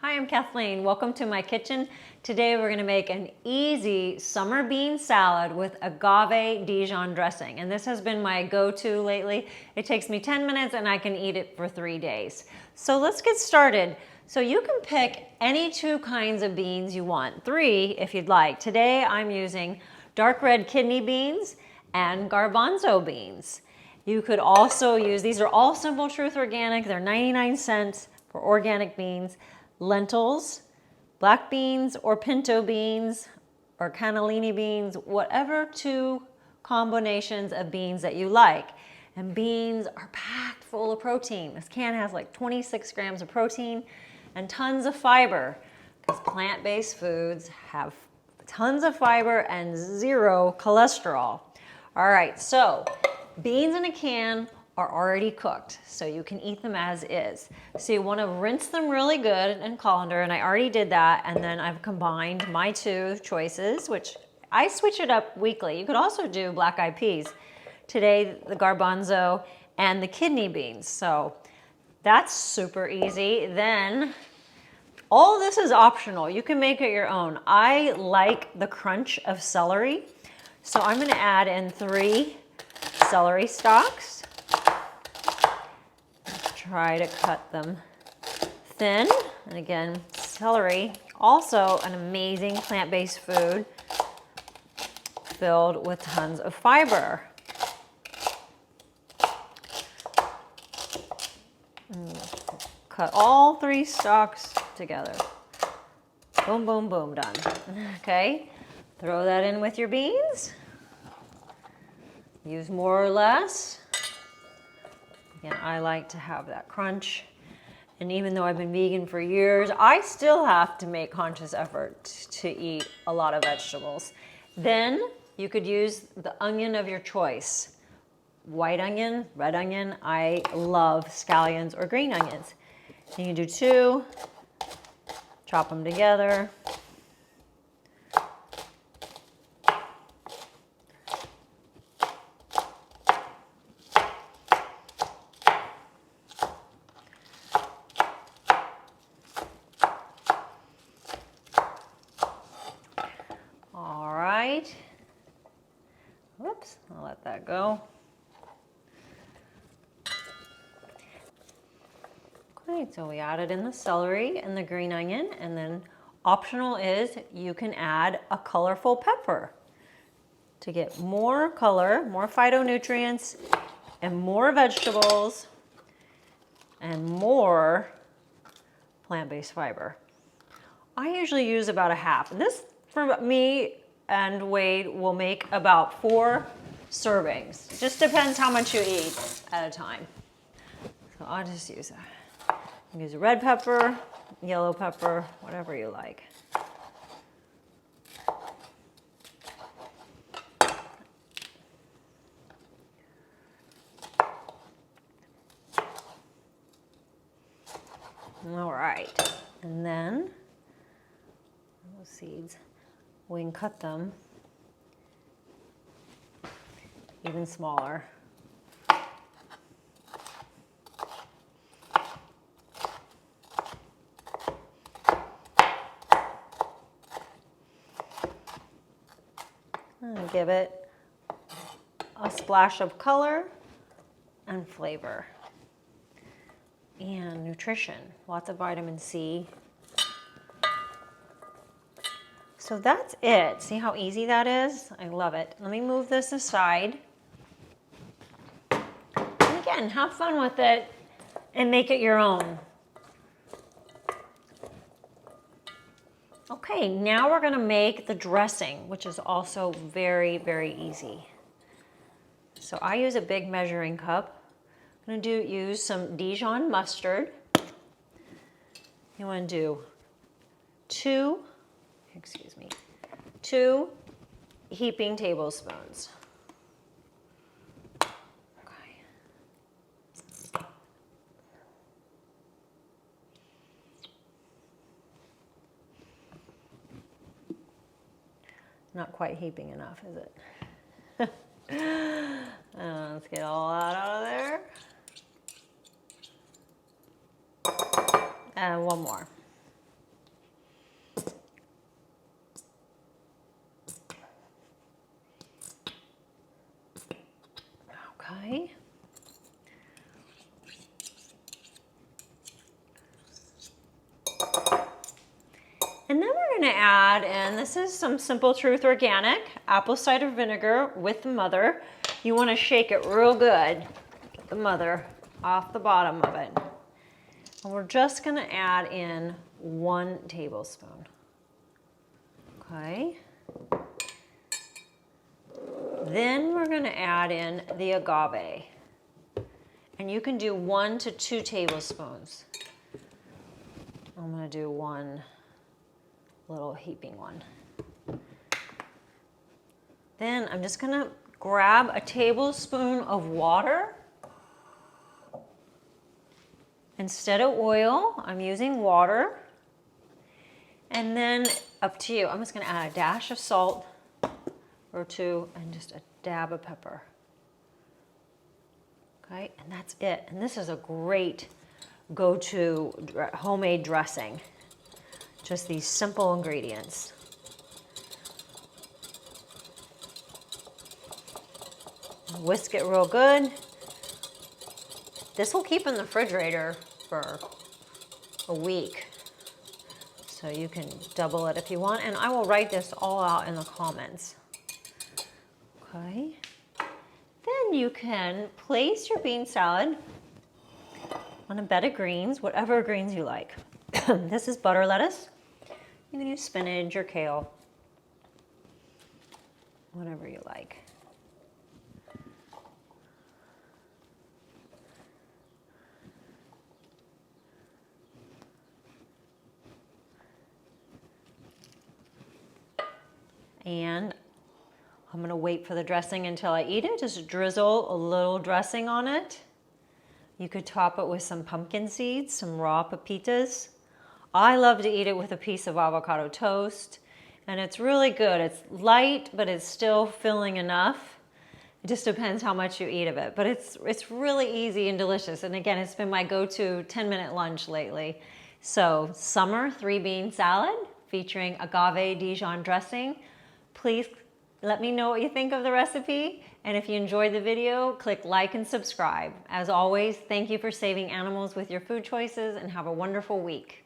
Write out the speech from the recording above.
Hi, I'm Kathleen. Welcome to my kitchen. Today we're going to make an easy summer bean salad with agave Dijon dressing. And this has been my go-to lately. It takes me 10 minutes and I can eat it for 3 days. So let's get started. So you can pick any 2 kinds of beans you want, 3 if you'd like. Today I'm using dark red kidney beans and garbanzo beans. You could also use, these are all Simple Truth organic. They're 99 cents for organic beans. Lentils, black beans or pinto beans or cannellini beans, whatever 2 combinations of beans that you like. And beans are packed full of protein. This can has like 26 grams of protein and tons of fiber, because plant-based foods have tons of fiber and 0 cholesterol. All right, so beans in a can are already cooked, so you can eat them as is. So you want to rinse them really good in colander, and I already did that, and then I've combined my 2 choices, which I switch it up weekly. You could also do black eyed peas. Today, the garbanzo and the kidney beans. So that's super easy. Then all this is optional. You can make it your own. I like the crunch of celery, so I'm going to add in 3 celery stalks. Try to cut them thin. And again, celery, also an amazing plant-based food filled with tons of fiber. Cut all 3 stalks together. Boom, boom, boom, done. Okay, throw that in with your beans. Use more or less. Again, I like to have that crunch. And even though I've been vegan for years, I still have to make conscious effort to eat a lot of vegetables. Then you could use the onion of your choice. White onion, red onion. I love scallions or green onions. And you do 2, chop them together. Whoops, I'll let that go. Okay, so we added in the celery and the green onion, and then optional is you can add a colorful pepper to get more color, more phytonutrients, and more vegetables, and more plant-based fiber. I usually use about a half. This, for me and Wade, will make about 4 servings. Just depends how much you eat at a time. So I'll just use that. You can use red pepper, yellow pepper, whatever you like. All right, and then those seeds, we can cut them even smaller. And give it a splash of color and flavor and nutrition, lots of vitamin C. So that's it. See how easy that is? I love it. Let me move this aside. And again, have fun with it and make it your own. Okay, now we're gonna make the dressing, which is also very, very easy. So I use a big measuring cup. I'm gonna use some Dijon mustard. You wanna do 2 heaping tablespoons. Okay. Not quite heaping enough, is it? Let's get all that out of there. And one more. gonna add in, this is some Simple Truth organic apple cider vinegar with mother. You wanna shake it real good. Get the mother off the bottom of it. And we're just gonna add in 1 tablespoon. Okay. Then we're gonna add in the agave. And you can do 1 to 2 tablespoons. I'm gonna do 1 little heaping one. Then I'm just gonna grab a tablespoon of water. Instead of oil, I'm using water. And then up to you, I'm just gonna add a dash of salt or 2 and just a dab of pepper. Okay, and that's it. And this is a great go-to homemade dressing. Just these simple ingredients. Whisk it real good. This will keep in the refrigerator for a week. So you can double it if you want. And I will write this all out in the comments. Okay. Then you can place your bean salad on a bed of greens, whatever greens you like. This is butter lettuce. You can use spinach or kale, whatever you like. And I'm gonna wait for the dressing until I eat it. Just drizzle a little dressing on it. You could top it with some pumpkin seeds, some raw pepitas. I love to eat it with a piece of avocado toast, and it's really good. It's light, but it's still filling enough. It just depends how much you eat of it, but it's really easy and delicious. And again, it's been my go-to 10-minute lunch lately. So summer 3-bean salad featuring agave Dijon dressing. Please let me know what you think of the recipe. And if you enjoyed the video, click like and subscribe. As always, thank you for saving animals with your food choices, and have a wonderful week.